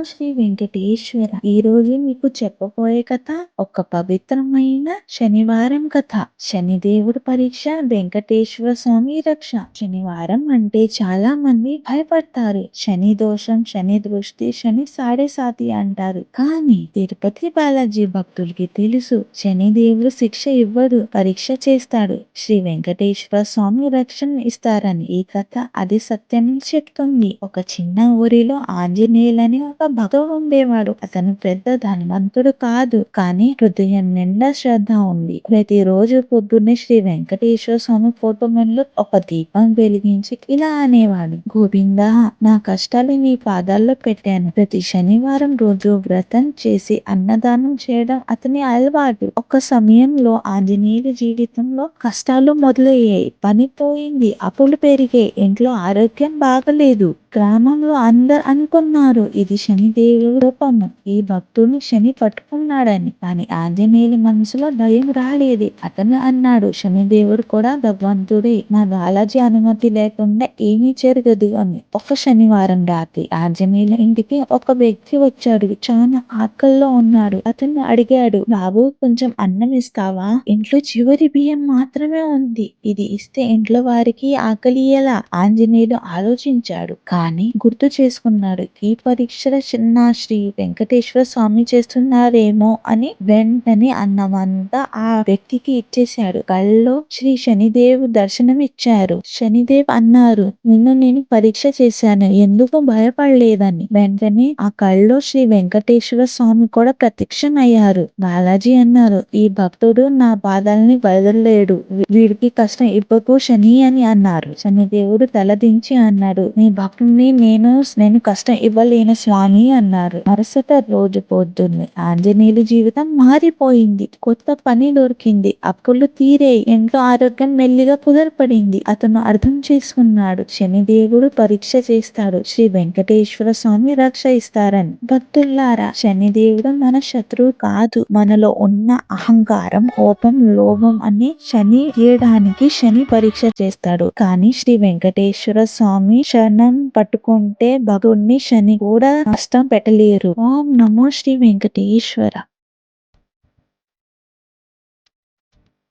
శ్రీ వెంకటేశ్వర. ఈరోజు మీకు చెప్పబోయే కథ ఒక పవిత్రమైన శనివారం కథ. శనిదేవుడు పరీక్ష, వెంకటేశ్వర స్వామి రక్ష. శనివారం అంటే చాలా మంది భయపడతారు. శని దోషం, శని దృష్టి, శని సాడేసాతి అంటారు. కానీ తిరుపతి బాలాజీ భక్తులకి తెలుసు, శనిదేవుడు శిక్ష ఇవ్వడు, పరీక్ష చేస్తాడు. శ్రీ వెంకటేశ్వర స్వామి రక్షణ ఇస్తారని ఈ కథ అది సత్యం చెప్తుంది. ఒక చిన్న ఊరిలో ఆంజనేయులని ఒక భక్తుడు ఉండేవాడు. అతను పెద్ద ధనవంతుడు కాదు, కానీ హృదయం నిండా శ్రద్ధ ఉంది. ప్రతిరోజు పొద్దున్నే శ్రీ వెంకటేశ్వర స్వామి ఫోటో ముందు ఒక దీపం వెలిగించి ఇలా అనేవాడు: గోవిందా, నా కష్టాలు నీ పాదాల్లో పెట్టాను. ప్రతి శనివారం రోజు వ్రతం చేసి అన్నదానం చేయడం అతని అలవాటు. ఒక సమయంలో ఆంజనేయుడి జీవితంలో కష్టాలు మొదలయ్యాయి. పని పోయింది, అప్పులు పెరిగాయి, ఇంట్లో ఆరోగ్యం బాగలేదు. గ్రామంలో అందరు అనుకున్నారు ఇది శనిదేవుడి రూపము, ఈ భక్తుడిని శని పట్టుకున్నాడని. కానీ ఆంజనేయుని మనసులో భయం రాలేదు. అతను అన్నాడు, శనిదేవుడు కూడా భగవంతుడే, నా బాలాజీ అనుమతి లేకుండా ఏమీ జరగదు అని. ఒక శనివారం రాత్రి ఆంజనేయుల ఇంటికి ఒక వ్యక్తి వచ్చాడు. చాలా ఆకల్లో ఉన్నాడు. అతన్ని అడిగాడు, బాబు, కొంచెం అన్నం ఇస్తావా? ఇంట్లో చివరి బియ్యం మాత్రమే ఉంది. ఇది ఇస్తే ఇంట్లో వారికి ఆకలి ఎలా? ఆంజనేయుడు ఆలోచించాడు, కానీ గుర్తు చేసుకున్నాడు, ఈ పరీక్ష చిన్న శ్రీ వెంకటేశ్వర స్వామి చేస్తున్నారేమో అని. వెంటనే అన్నమంతా ఆ వ్యక్తికి ఇచ్చేశాడు. కళ్ళలో శ్రీ శనిదేవ్ దర్శనం ఇచ్చారు. శనిదేవ్ అన్నారు, నిన్ను నేను పరీక్ష చేశాను, ఎందుకు భయపడలేదని. వెంటనే ఆ కళ్ళలో శ్రీ వెంకటేశ్వర స్వామి కూడా ప్రత్యక్షమయ్యారు. బాలాజీ అన్నారు, ఈ భక్తుడు నా పాదాలని వదలలేడు, వీడికి కష్టం ఇవ్వకు శని అని అన్నారు. శనిదేవుడు తలదించి అన్నాడు, నీ భక్తుని నేను కష్టం ఇవ్వలేను స్వామి అన్నారు. మరుసట రోజు పొద్దున్నే ఆంజనేయుల జీవితం మారిపోయింది. కొత్త పని దొరికింది, అప్పులు తీరాయి, ఇంట్లో ఆరోగ్యం మెల్లిగా కుదరపడింది. అతను అర్థం చేసుకున్నాడు, శనిదేవుడు పరీక్ష చేస్తాడు, శ్రీ వెంకటేశ్వర స్వామి రక్ష ఇస్తారని. భక్తుల్లారా, శనిదేవుడు మన శత్రువు కాదు. మనలో ఉన్న అహంకారం, కోపం, లోభం అన్ని శని తీయడానికి శని పరీక్ష చేస్తాడు. కానీ శ్రీ వెంకటేశ్వర స్వామి శరణం పట్టుకుంటే భక్తుడిని శని కూడా నష్టం పెట్టలేరు. ఓం నమో శ్రీ వెంకటేశ్వర.